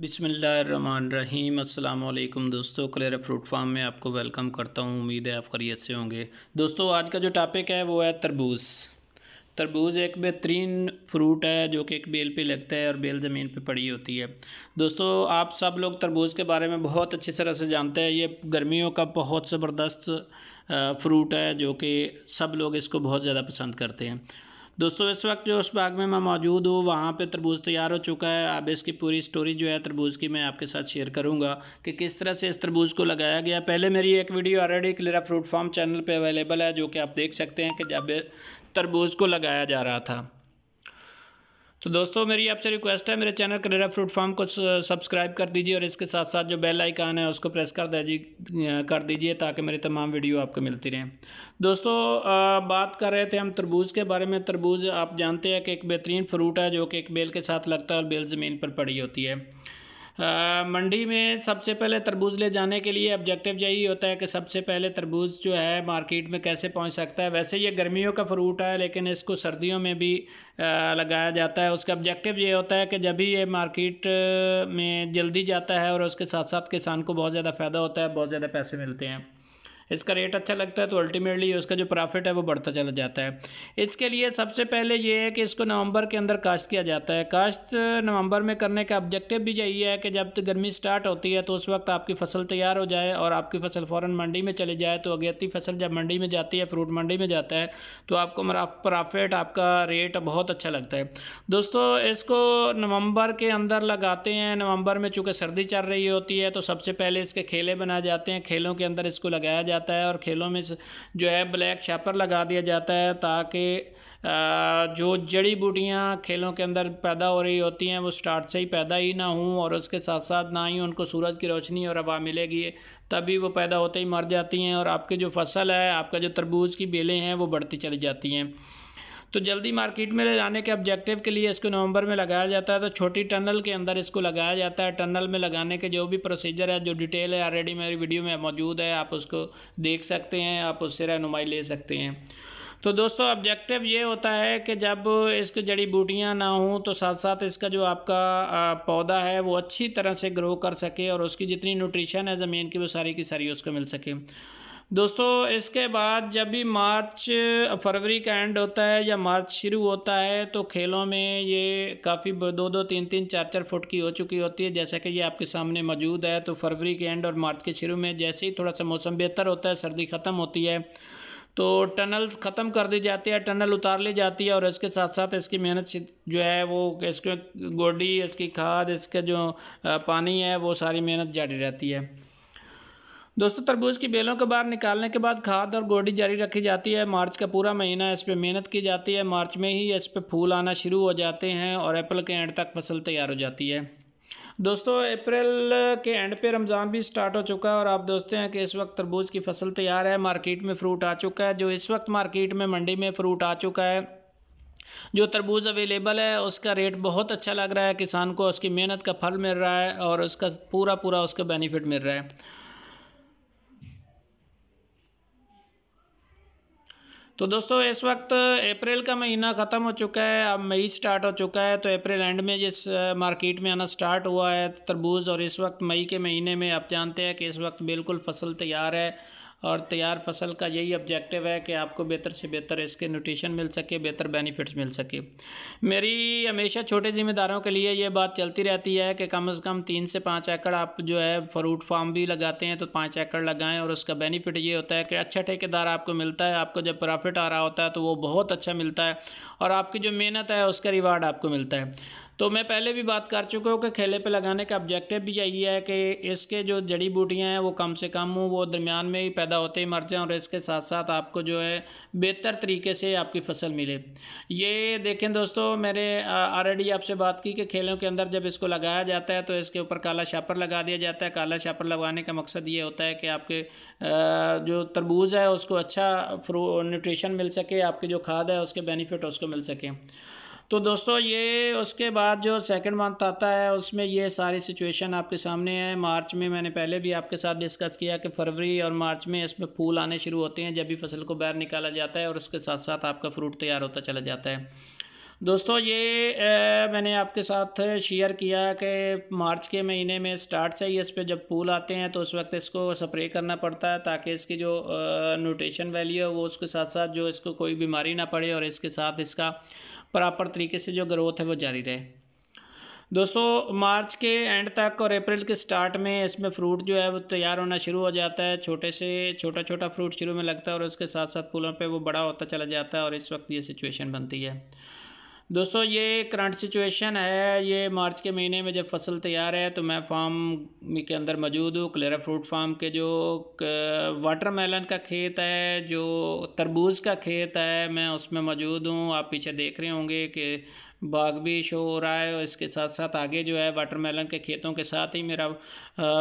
बिस्मिल्लाहिर्रहमानिर्रहीम। अस्सलाम वालेकुम दोस्तों, क्लेरा फ्रूट फार्म में आपको वेलकम करता हूँ। उम्मीद है आप खैरियत से होंगे। दोस्तों आज का जो टॉपिक है वो है तरबूज। तरबूज एक बेहतरीन फ्रूट है जो कि एक बेल पे लगता है और बेल ज़मीन पे पड़ी होती है। दोस्तों आप सब लोग तरबूज के बारे में बहुत अच्छी तरह से जानते हैं। ये गर्मियों का बहुत ज़बरदस्त फ्रूट है जो कि सब लोग इसको बहुत ज़्यादा पसंद करते हैं। दोस्तों इस वक्त जो उस बाग में मैं मौजूद हूँ वहाँ पे तरबूज तैयार हो चुका है। अब इसकी पूरी स्टोरी जो है तरबूज की मैं आपके साथ शेयर करूँगा कि किस तरह से इस तरबूज को लगाया गया। पहले मेरी एक video already Kerala fruit farm channel पे अवेलेबल है जो कि आप देख सकते हैं कि जब तरबूज को लगाया जा रहा था। तो दोस्तों मेरी आपसे रिक्वेस्ट है, मेरे चैनल क्लेरा फ्रूट फार्म को सब्सक्राइब कर दीजिए और इसके साथ साथ जो बेल आइकन है उसको प्रेस कर दीजिए ताकि मेरी तमाम वीडियो आपको मिलती रहें। दोस्तों बात कर रहे थे हम तरबूज के बारे में। तरबूज आप जानते हैं कि एक बेहतरीन फ्रूट है जो कि एक बेल के साथ लगता है और बेल ज़मीन पर पड़ी होती है। मंडी में सबसे पहले तरबूज ले जाने के लिए ऑब्जेक्टिव यही होता है कि सबसे पहले तरबूज जो है मार्केट में कैसे पहुंच सकता है। वैसे ये गर्मियों का फ्रूट है लेकिन इसको सर्दियों में भी लगाया जाता है। उसका ऑब्जेक्टिव ये होता है कि जब भी ये मार्केट में जल्दी जाता है और उसके साथ साथ किसान को बहुत ज़्यादा फ़ायदा होता है, बहुत ज़्यादा पैसे मिलते हैं, इसका रेट अच्छा लगता है तो अल्टीमेटली उसका जो प्रॉफिट है वो बढ़ता चला जाता है। इसके लिए सबसे पहले ये है कि इसको नवंबर के अंदर काश्त किया जाता है। काश्त नवंबर में करने का ऑब्जेक्टिव भी यही है कि जब तक गर्मी स्टार्ट होती है तो उस वक्त आपकी फ़सल तैयार हो जाए और आपकी फ़सल फ़ौरन मंडी में चली जाए। तो अगेती फ़सल जब मंडी में जाती है, फ्रूट मंडी में जाता है, तो आपको प्रॉफिट, आपका रेट बहुत अच्छा लगता है। दोस्तों इसको नवंबर के अंदर लगाते हैं। नवंबर में चूँकि सर्दी चल रही होती है तो सबसे पहले इसके खेले बनाए जाते हैं। खेलों के अंदर इसको लगाया जाता है और खेलों में जो है ब्लैक शापर लगा दिया जाता है ताकि जो जड़ी बूटियाँ खेलों के अंदर पैदा हो रही होती हैं वो स्टार्ट से ही पैदा ही ना हों और उसके साथ साथ ना ही उनको सूरज की रोशनी और हवा मिलेगी, तभी वो पैदा होते ही मर जाती हैं और आपकी जो फसल है, आपका जो तरबूज की बेलें हैं वो बढ़ती चली जाती हैं। तो जल्दी मार्केट में ले जाने के ऑब्जेक्टिव के लिए इसको नवंबर में लगाया जाता है। तो छोटी टनल के अंदर इसको लगाया जाता है। टनल में लगाने के जो भी प्रोसीजर है, जो डिटेल है, ऑलरेडी मेरी वीडियो में मौजूद है, आप उसको देख सकते हैं, आप उससे रहनुमाई ले सकते हैं। तो दोस्तों ऑब्जेक्टिव ये होता है कि जब इसकी जड़ी बूटियाँ ना हों तो साथ साथ इसका जो आपका पौधा है वो अच्छी तरह से ग्रो कर सके और उसकी जितनी न्यूट्रिशन है ज़मीन की वो सारी की सारी उसको मिल सके। दोस्तों इसके बाद जब भी मार्च फरवरी का एंड होता है या मार्च शुरू होता है तो खेलों में ये काफ़ी 2-2, 3-3, 4-4 फुट की हो चुकी होती है, जैसा कि ये आपके सामने मौजूद है। तो फरवरी के एंड और मार्च के शुरू में जैसे ही थोड़ा सा मौसम बेहतर होता है, सर्दी ख़त्म होती है, तो टनल ख़त्म कर दी जाती है, टनल उतार ली जाती है और इसके साथ साथ इसकी मेहनत जो है वो इसके गोडी, इसकी खाद, इसका जो पानी है वो सारी मेहनत जारी रहती है। दोस्तों तरबूज की बेलों को बाहर निकालने के बाद खाद और गोडी जारी रखी जाती है। मार्च का पूरा महीना इस पर मेहनत की जाती है। मार्च में ही इस पर फूल आना शुरू हो जाते हैं और अप्रैल के एंड तक फसल तैयार हो जाती है। दोस्तों अप्रैल के एंड पे रमज़ान भी स्टार्ट हो चुका है और आप दोस्तों हैं कि इस वक्त तरबूज की फसल तैयार है, मार्केट में फ़्रूट आ चुका है। जो इस वक्त मार्केट में मंडी में फ़्रूट आ चुका है, जो तरबूज अवेलेबल है उसका रेट बहुत अच्छा लग रहा है, किसान को उसकी मेहनत का फल मिल रहा है और उसका पूरा पूरा उसका बेनिफिट मिल रहा है। तो दोस्तों इस वक्त अप्रैल का महीना ख़त्म हो चुका है, अब मई स्टार्ट हो चुका है। तो अप्रैल एंड में जिस मार्केट में आना स्टार्ट हुआ है तरबूज, और इस वक्त मई के महीने में आप जानते हैं कि इस वक्त बिल्कुल फसल तैयार है और तैयार फसल का यही ऑब्जेक्टिव है कि आपको बेहतर से बेहतर इसके न्यूट्रिशन मिल सके, बेहतर बेनिफिट्स मिल सके। मेरी हमेशा छोटे ज़िम्मेदारों के लिए ये बात चलती रहती है कि कम से कम 3 से 5 एकड़ आप जो है फ्रूट फार्म भी लगाते हैं तो 5 एकड़ लगाएं और उसका बेनिफिट ये होता है कि अच्छा ठेकेदार आपको मिलता है, आपको जब प्रॉफिट आ रहा होता है तो वो बहुत अच्छा मिलता है और आपकी जो मेहनत है उसका रिवार्ड आपको मिलता है। तो मैं पहले भी बात कर चुका हूँ कि खेले पे लगाने का ऑब्जेक्टिव भी यही है कि इसके जो जड़ी बूटियाँ हैं वो कम से कम हों, वो दरमियान में ही पैदा होते ही मर जाएँ और इसके साथ साथ आपको जो है बेहतर तरीके से आपकी फसल मिले। ये देखें दोस्तों, मैंने ऑलरेडी आपसे बात की कि खेलों के अंदर जब इसको लगाया जाता है तो इसके ऊपर काला शापर लगा दिया जाता है। काला शापर लगाने का मकसद ये होता है कि आपके जो तरबूज है उसको अच्छा न्यूट्रिशन मिल सके, आपकी जो खाद है उसके बेनिफिट उसको मिल सके। तो दोस्तों ये उसके बाद जो सेकंड मंथ आता है उसमें ये सारी सिचुएशन आपके सामने है। मार्च में मैंने पहले भी आपके साथ डिस्कस किया कि फरवरी और मार्च में इसमें फूल आने शुरू होते हैं जब भी फसल को बाहर निकाला जाता है और उसके साथ साथ आपका फ्रूट तैयार होता चला जाता है। दोस्तों ये मैंने आपके साथ शेयर किया कि मार्च के महीने में स्टार्ट से ही इस पे जब फूल आते हैं तो उस वक्त इसको स्प्रे करना पड़ता है ताकि इसकी जो न्यूट्रिशन वैल्यू है वो उसके साथ साथ जो इसको कोई बीमारी ना पड़े और इसके साथ इसका प्रॉपर तरीके से जो ग्रोथ है वो जारी रहे। दोस्तों मार्च के एंड तक और अप्रैल के स्टार्ट में इसमें फ्रूट जो है वो तैयार होना शुरू हो जाता है। छोटे से छोटा फ्रूट शुरू में लगता है और उसके साथ साथ फूलों पे वो बड़ा होता चला जाता है और इस वक्त ये सिचुएशन बनती है। दोस्तों ये करंट सिचुएशन है, ये मार्च के महीने में जब फसल तैयार है तो मैं फार्म के अंदर मौजूद हूँ। कलेरा फ्रूट फार्म के जो वाटरमेलन का खेत है, जो तरबूज का खेत है, मैं उसमें मौजूद हूँ। आप पीछे देख रहे होंगे कि बाग भी शो हो रहा है और इसके साथ साथ आगे जो है वाटरमेलन के खेतों के साथ ही मेरा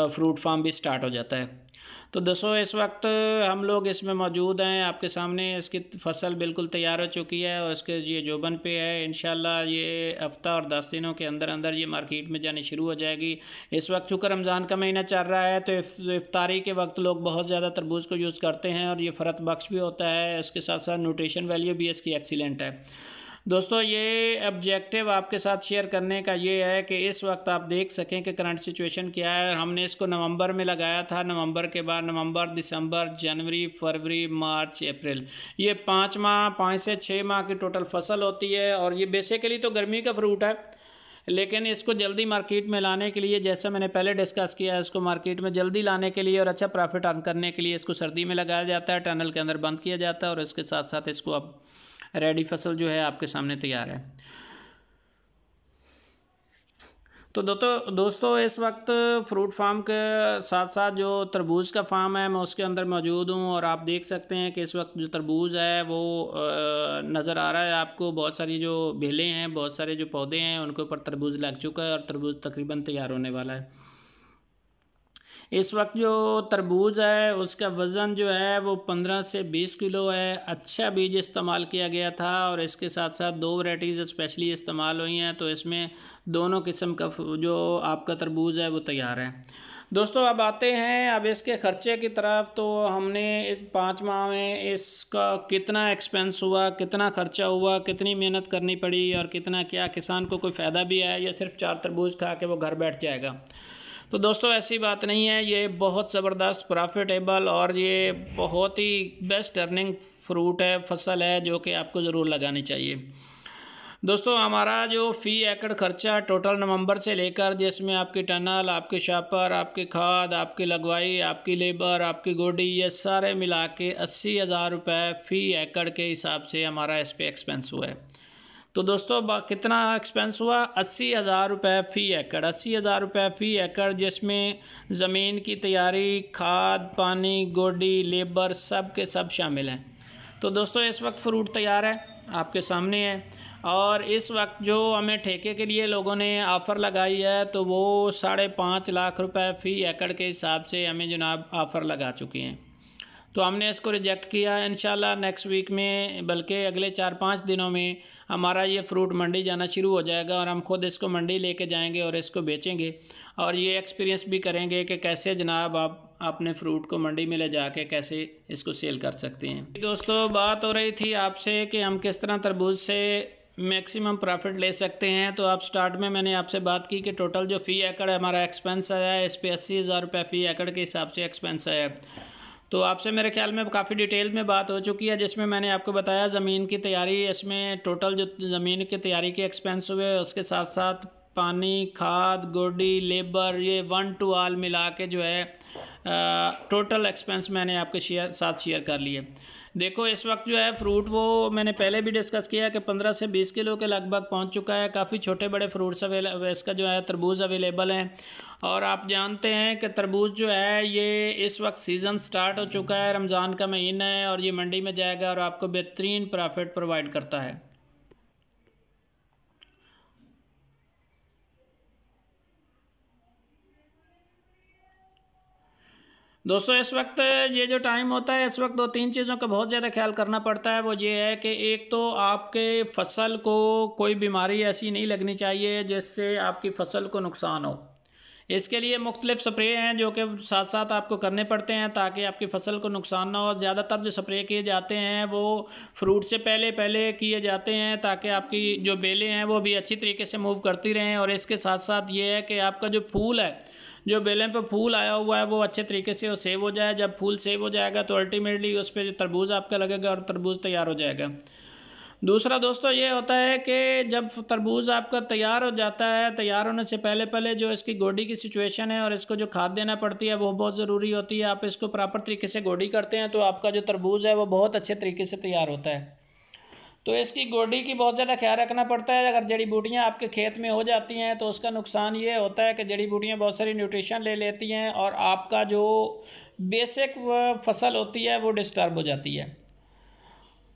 फ्रूट फार्म भी स्टार्ट हो जाता है। तो दोस्तों इस वक्त हम लोग इसमें मौजूद हैं, आपके सामने इसकी फसल बिल्कुल तैयार हो चुकी है और इसके ये जोबन पे है। इंशाल्लाह ये हफ्ता और 10 दिनों के अंदर अंदर ये मार्केट में जानी शुरू हो जाएगी। इस वक्त चूँकि रमज़ान का महीना चल रहा है तो इफ्तारी के वक्त लोग बहुत ज़्यादा तरबूज को यूज़ करते हैं और ये फ़रत बख्श भी होता है। इसके साथ साथ न्यूट्रिशन वैल्यू भी इसकी एक्सीलेंट है। दोस्तों ये ऑब्जेक्टिव आपके साथ शेयर करने का ये है कि इस वक्त आप देख सकें कि करंट सिचुएशन क्या है। हमने इसको नवंबर में लगाया था, नवंबर के बाद नवंबर, दिसंबर, जनवरी, फरवरी, मार्च, अप्रैल, ये 5 माह, 5 से 6 माह की टोटल फसल होती है। और ये बेसिकली तो गर्मी का फ्रूट है, लेकिन इसको जल्दी मार्केट में लाने के लिए, जैसा मैंने पहले डिस्कस किया है, इसको मार्केट में जल्दी लाने के लिए और अच्छा प्रॉफिट अर्न करने के लिए इसको सर्दी में लगाया जाता है, टनल के अंदर बंद किया जाता है और इसके साथ साथ इसको अब रेडी फसल जो है आपके सामने तैयार है। तो दोस्तों इस वक्त फ्रूट फार्म के साथ साथ जो तरबूज का फार्म है मैं उसके अंदर मौजूद हूँ और आप देख सकते हैं कि इस वक्त जो तरबूज है वो नज़र आ रहा है आपको। बहुत सारी जो बेलें हैं, बहुत सारे जो पौधे हैं उनके ऊपर तरबूज लग चुका है और तरबूज तकरीबन तैयार होने वाला है। इस वक्त जो तरबूज है उसका वज़न जो है वो 15 से 20 किलो है। अच्छा बीज इस्तेमाल किया गया था और इसके साथ साथ 2 वैराइटीज़ स्पेशली इस्तेमाल हुई हैं, तो इसमें दोनों किस्म का जो आपका तरबूज है वो तैयार है। दोस्तों अब आते हैं अब इसके ख़र्चे की तरफ। तो हमने इस 5 माह में इसका कितना एक्सपेंस हुआ, कितना ख़र्चा हुआ, कितनी मेहनत करनी पड़ी और कितना क्या किसान को कोई फ़ायदा भी है या सिर्फ 4 तरबूज खा के वो घर बैठ जाएगा। तो दोस्तों ऐसी बात नहीं है, ये बहुत ज़बरदस्त प्रॉफिटेबल और ये बहुत ही बेस्ट अर्निंग फ्रूट है, फसल है जो कि आपको ज़रूर लगानी चाहिए। दोस्तों हमारा जो फ़ी एकड़ ख़र्चा टोटल नवंबर से लेकर, जिसमें आपकी टनल, आपके शापर, आपकी खाद, आपकी लगवाई, आपकी लेबर, आपकी गोडी, ये सारे मिला के 80,000 रुपये फ़ी एकड़ के हिसाब से हमारा इस पर एक्सपेंस हुआ है। तो दोस्तों कितना एक्सपेंस हुआ? 80,000 रुपये फ़ी एकड़। 80,000 रुपये फ़ी एकड़, जिसमें ज़मीन की तैयारी, खाद, पानी, गोडी, लेबर सब के सब शामिल हैं। तो दोस्तों इस वक्त फ्रूट तैयार है, आपके सामने है और इस वक्त जो हमें ठेके के लिए लोगों ने ऑफ़र लगाई है तो वो 5.5 लाख रुपये फ़ी एकड़ के हिसाब से हमें जनाब ऑफ़र लगा चुकी हैं। तो हमने इसको रिजेक्ट किया। इंशाल्लाह नेक्स्ट वीक में, बल्कि अगले 4-5 दिनों में हमारा ये फ्रूट मंडी जाना शुरू हो जाएगा और हम खुद इसको मंडी लेके जाएंगे और इसको बेचेंगे और ये एक्सपीरियंस भी करेंगे कि कैसे जनाब आप अपने फ्रूट को मंडी में ले जाके कैसे इसको सेल कर सकते हैं। दोस्तों बात हो रही थी आपसे कि हम किस तरह तरबूज से मैक्सिमम प्रॉफिट ले सकते हैं। तो आप स्टार्ट में मैंने आपसे बात की कि टोटल जो फ़ी एकड़ हमारा एक्सपेंस आया है, इस पर 80,000 रुपये फ़ी एकड़ के हिसाब से एक्सपेंस आया है। तो आपसे मेरे ख्याल में काफ़ी डिटेल में बात हो चुकी है, जिसमें मैंने आपको बताया ज़मीन की तैयारी, इसमें टोटल जो ज़मीन की तैयारी के एक्सपेंस हुए, उसके साथ साथ पानी, खाद, गोडी, लेबर, ये 1 to all मिला के जो है टोटल एक्सपेंस मैंने आपके साथ शेयर कर लिए। देखो इस वक्त जो है फ्रूट वो मैंने पहले भी डिस्कस किया कि 15 से 20 किलो के लगभग पहुंच चुका है। काफ़ी छोटे बड़े फ्रूट्स इसका जो है तरबूज अवेलेबल हैं और आप जानते हैं कि तरबूज जो है ये इस वक्त सीज़न स्टार्ट हो चुका है, रमज़ान का महीना है और ये मंडी में जाएगा और आपको बेहतरीन प्रॉफिट प्रोवाइड करता है। दोस्तों इस वक्त ये जो टाइम होता है, इस वक्त 2-3 चीज़ों का बहुत ज़्यादा ख्याल करना पड़ता है। वो ये है कि एक तो आपके फसल को कोई बीमारी ऐसी नहीं लगनी चाहिए जिससे आपकी फसल को नुकसान हो। इसके लिए मुख्तलिफ स्प्रे हैं जो कि साथ साथ आपको करने पड़ते हैं ताकि आपकी फ़सल को नुकसान ना हो। ज़्यादातर जो स्प्रे किए जाते हैं वो फ्रूट से पहले पहले किए जाते हैं ताकि आपकी जो बेलें हैं वो भी अच्छी तरीके से मूव करती रहें। और इसके साथ साथ ये है कि आपका जो फूल है, जो बेलें पे फूल आया हुआ है वो अच्छे तरीके से वो सेव हो जाए। जब फूल सेव हो जाएगा तो अल्टीमेटली उस पर तरबूज आपका लगेगा और तरबूज तैयार हो जाएगा। दूसरा दोस्तों ये होता है कि जब तरबूज आपका तैयार हो जाता है, तैयार होने से पहले पहले जो इसकी गोडी की सिचुएशन है और इसको जो खाद देना पड़ती है वो बहुत ज़रूरी होती है। आप इसको प्रॉपर तरीके से गोडी करते हैं तो आपका जो तरबूज है वो बहुत अच्छे तरीके से तैयार होता है। तो इसकी गोडी की बहुत ज़्यादा ख्याल रखना पड़ता है। अगर जड़ी बूटियाँ आपके खेत में हो जाती हैं तो उसका नुकसान ये होता है कि जड़ी बूटियाँ बहुत सारी न्यूट्रिशन ले लेती हैं और आपका जो बेसिक फसल होती है वो डिस्टर्ब हो जाती है।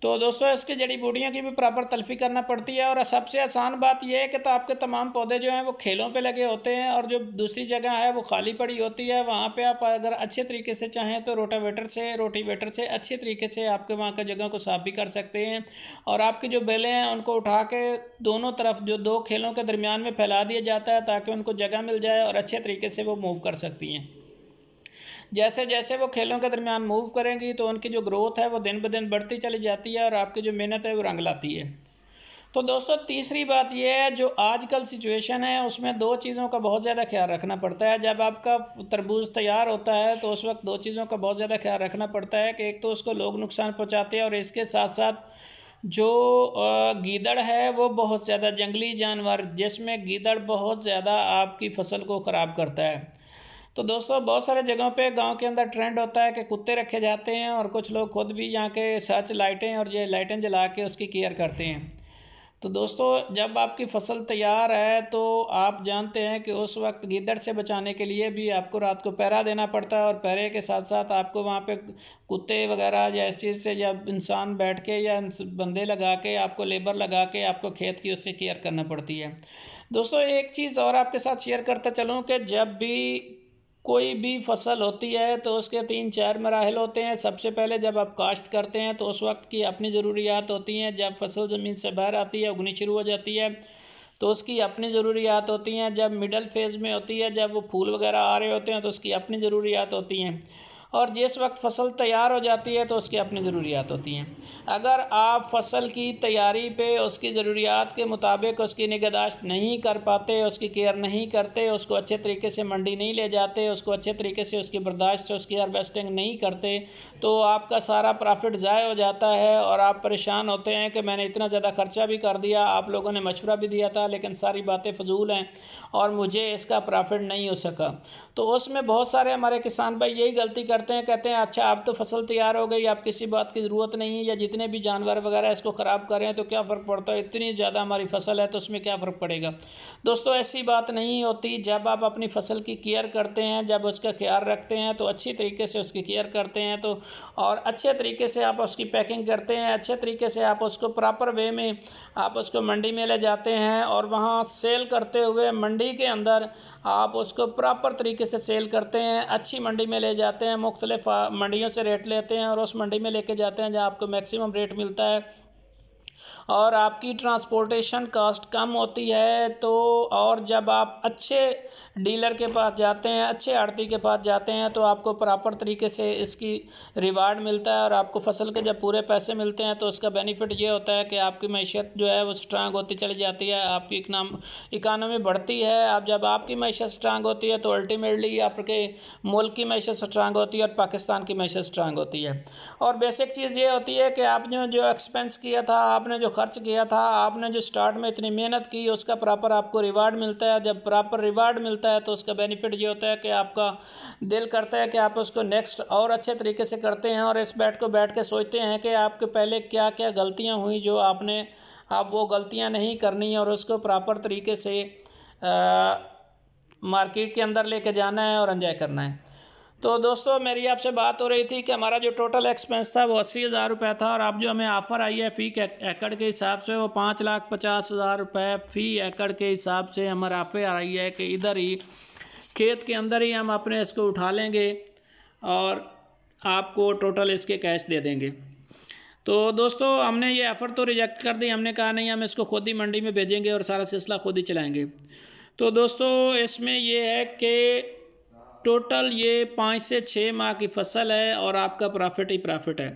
तो दोस्तों इसकी जड़ी बूटियों की भी प्रॉपर तलफी करना पड़ती है। और सबसे आसान बात यह है कि तो आपके तमाम पौधे जो हैं वो खेलों पे लगे होते हैं और जो दूसरी जगह है वो खाली पड़ी होती है। वहाँ पे आप अगर अच्छे तरीके से चाहें तो रोटावेटर से अच्छे तरीके से आपके वहाँ का जगह को साफ भी कर सकते हैं। और आपकी जो बेलें हैं उनको उठा के दोनों तरफ जो दो खेलों के दरमियान में फैला दिया जाता है ताकि उनको जगह मिल जाए और अच्छे तरीके से वो मूव कर सकती हैं। जैसे जैसे वो खेलों के दरमियान मूव करेंगी तो उनकी जो ग्रोथ है वो दिन ब दिन बढ़ती चली जाती है और आपकी जो मेहनत है वो रंग लाती है। तो दोस्तों तीसरी बात ये है, जो आजकल सिचुएशन है उसमें दो चीज़ों का बहुत ज़्यादा ख्याल रखना पड़ता है। जब आपका तरबूज तैयार होता है तो उस वक्त दो चीज़ों का बहुत ज़्यादा ख्याल रखना पड़ता है कि एक तो उसको लोग नुकसान पहुँचाते हैं और इसके साथ साथ जो गीदड़ है वो बहुत ज़्यादा जंगली जानवर, जिसमें गीदड़ बहुत ज़्यादा आपकी फसल को ख़राब करता है। तो दोस्तों बहुत सारे जगहों पे गांव के अंदर ट्रेंड होता है कि कुत्ते रखे जाते हैं और कुछ लोग खुद भी यहाँ के सर्च लाइटें और ये लाइटें जला के उसकी केयर करते हैं। तो दोस्तों जब आपकी फसल तैयार है तो आप जानते हैं कि उस वक्त गीदड़ से बचाने के लिए भी आपको रात को पहरा देना पड़ता है और पहरे के साथ साथ आपको वहाँ पे कुत्ते वगैरह या इस चीज़ से जब इंसान बैठ के या बंदे लगा के आपको लेबर लगा के आपको खेत की उसकी केयर करना पड़ती है। दोस्तों एक चीज़ और आपके साथ शेयर करता चलूँ कि जब भी कोई भी फसल होती है तो उसके 3-4 मराहल होते हैं। सबसे पहले जब आप काश्त करते हैं तो उस वक्त की अपनी ज़रूरियात होती हैं। जब फसल ज़मीन से बाहर आती है, उगनी शुरू हो जाती है, तो उसकी अपनी ज़रूरियात होती हैं। जब मिडल फेज़ में होती है, जब वो फूल वगैरह आ रहे होते हैं तो उसकी अपनी ज़रूरियात होती हैं। और जिस वक्त फसल तैयार हो जाती है तो उसकी अपनी ज़रूरियात होती हैं। अगर आप फसल की तैयारी पे उसकी ज़रूरियात के मुताबिक उसकी निगहदाश्त नहीं कर पाते, उसकी केयर नहीं करते, उसको अच्छे तरीके से मंडी नहीं ले जाते, उसको अच्छे तरीके से उसकी बर्दाश्त से उसकी हार्वेस्टिंग नहीं करते, तो आपका सारा प्रॉफिट ज़ाय हो जाता है और आप परेशान होते हैं कि मैंने इतना ज़्यादा खर्चा भी कर दिया, आप लोगों ने मशवरा भी दिया था, लेकिन सारी बातें फ़जूल हैं और मुझे इसका प्रॉफिट नहीं हो सका। तो उसमें बहुत सारे हमारे किसान भाई यही गलती करते हैं, कहते हैं अच्छा अब तो फसल तैयार हो गई, अब किसी बात की ज़रूरत नहीं है, या जितने भी जानवर वगैरह इसको ख़राब कर रहे हैं तो क्या फ़र्क पड़ता है, इतनी ज़्यादा हमारी फसल है तो उसमें क्या फ़र्क पड़ेगा। दोस्तों ऐसी बात नहीं होती। जब आप अपनी फसल की केयर करते हैं, जब उसका ख्याल रखते हैं तो अच्छी तरीके से उसकी केयर करते हैं तो और अच्छे तरीके से आप उसकी पैकिंग करते हैं, अच्छे तरीके से आप उसको प्रॉपर वे में आप उसको मंडी में ले जाते हैं और वहाँ सेल करते हुए मंडी के अंदर आप उसको प्रॉपर तरीके से सेल करते हैं, अच्छी मंडी में ले जाते हैं, मुख्तलिफ मंडियों से रेट लेते हैं और उस मंडी में लेके जाते हैं जहाँ आपको मैक्सिमम रेट मिलता है और आपकी ट्रांसपोर्टेशन कास्ट कम होती है। तो और जब आप अच्छे डीलर के पास जाते हैं, अच्छे आड़ती के पास जाते हैं तो आपको प्रॉपर तरीके से इसकी रिवार्ड मिलता है और आपको फसल के जब पूरे पैसे मिलते हैं तो उसका बेनिफिट ये होता है कि आपकी मैशियत जो है वो स्ट्रांग होती चली जाती है, आपकी इकानमी बढ़ती है। अब जब आपकी मैशियत स्ट्रांग होती है तो अल्टीमेटली आपके मुल्क की मैशियत स्ट्रांग होती है और पाकिस्तान की मैशियत स्ट्रांग होती है। और बेसिक चीज़ ये होती है कि आपने जो एक्सपेंस किया था, आपने जो खर्च किया था, आपने जो स्टार्ट में इतनी मेहनत की, उसका प्रॉपर आपको रिवार्ड मिलता है। जब प्रॉपर रिवार्ड मिलता है तो उसका बेनिफिट ये होता है कि आपका दिल करता है कि आप उसको नेक्स्ट और अच्छे तरीके से करते हैं और इस बैठ के सोचते हैं कि आपके पहले क्या क्या गलतियां हुई जो आपने आप वो गलतियां नहीं करनी है और उसको प्रॉपर तरीके से मार्केट के अंदर लेके जाना है और एंजॉय करना है। तो दोस्तों मेरी आपसे बात हो रही थी कि हमारा जो टोटल एक्सपेंस था वो 80,000 रुपये था और अब जो हमें ऑफ़र आई है फ़ी एकड़ के हिसाब से वो 5,50,000 रुपये फ़ी एकड़ के हिसाब से हमारा ऑफ़र आई है कि इधर ही खेत के अंदर ही हम अपने इसको उठा लेंगे और आपको टोटल इसके कैश दे देंगे। तो दोस्तों हमने ये ऑफ़र तो रिजेक्ट कर दी, हमने कहा नहीं हम इसको खुद ही मंडी में भेजेंगे और सारा सिलसिला खुद ही चलाएँगे। तो दोस्तों इसमें ये है कि टोटल ये 5 से 6 माह की फ़सल है और आपका प्रॉफिट ही प्रॉफिट है।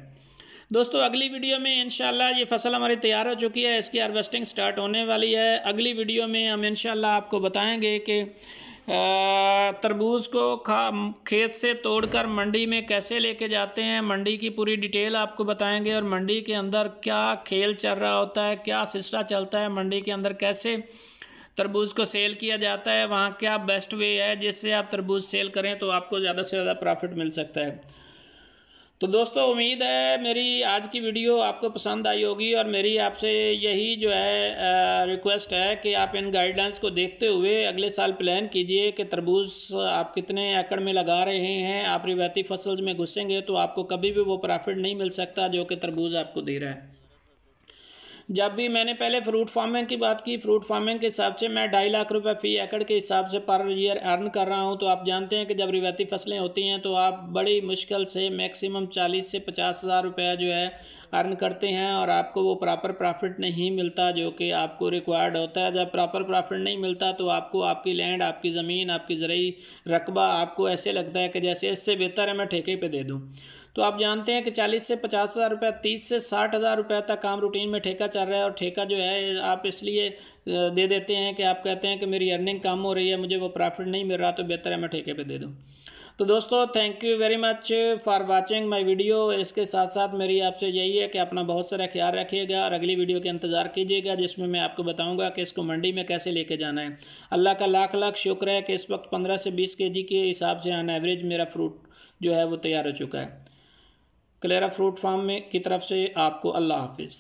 दोस्तों अगली वीडियो में इंशाल्लाह ये फ़सल हमारी तैयार हो चुकी है, इसकी हार्वेस्टिंग स्टार्ट होने वाली है। अगली वीडियो में हम इंशाल्लाह आपको बताएंगे कि तरबूज़ को खेत से तोड़कर मंडी में कैसे लेके जाते हैं, मंडी की पूरी डिटेल आपको बताएंगे और मंडी के अंदर क्या खेल चल रहा होता है, क्या सिलसिला चलता है, मंडी के अंदर कैसे तरबूज़ को सेल किया जाता है, वहाँ क्या बेस्ट वे है जिससे आप तरबूज़ सेल करें तो आपको ज़्यादा से ज़्यादा प्रॉफिट मिल सकता है। तो दोस्तों उम्मीद है मेरी आज की वीडियो आपको पसंद आई होगी और मेरी आपसे यही जो है रिक्वेस्ट है कि आप इन गाइडलाइंस को देखते हुए अगले साल प्लान कीजिए कि तरबूज आप कितने एकड़ में लगा रहे हैं। आप रिवायती फसल में घुसेंगे तो आपको कभी भी वो प्रॉफिट नहीं मिल सकता जो कि तरबूज आपको दे रहा है। जब भी मैंने पहले फ्रूट फार्मिंग की बात की, फ्रूट फार्मिंग के हिसाब से मैं 2.5 लाख रुपए फ़ी एकड़ के हिसाब से पर ईयर अर्न कर रहा हूं। तो आप जानते हैं कि जब रिवायती फसलें होती हैं तो आप बड़ी मुश्किल से मैक्सिमम 40 से 50 हज़ार रुपया जो है अर्न करते हैं और आपको वो प्रॉपर प्रॉफिट नहीं मिलता जो कि आपको रिक्वायर्ड होता है। जब प्रॉपर प्रॉफिट नहीं मिलता तो आपको आपकी लैंड, आपकी ज़मीन, आपकी ज़रूरी रकबा आपको ऐसे लगता है कि जैसे इससे बेहतर है मैं ठेके पे दे दूँ। तो आप जानते हैं कि 40 से 50 हज़ार रुपये, 30 से 60 हज़ार रुपये तक काम रूटीन में ठेका चल रहा है और ठेका जो है आप इसलिए दे देते हैं कि आप कहते हैं कि मेरी अर्निंग कम हो रही है, मुझे वो प्रॉफिट नहीं मिल रहा, तो बेहतर है मैं ठेके पे दे दूँ। तो दोस्तों thank you very much for watching my video. इसके साथ साथ मेरी आपसे यही है कि अपना बहुत सारा ख्याल रखिएगा और अगली वीडियो के इंतज़ार कीजिएगा जिसमें मैं आपको बताऊंगा कि इसको मंडी में कैसे लेके जाना है। अल्लाह का लाख लाख शुक्र है कि इस वक्त 15 से 20 kg के हिसाब से ऑन एवरेज मेरा फ्रूट जो है वो तैयार हो चुका है। कलेरा फ्रूट फार्म में की तरफ से आपको अल्लाह हाफिज़।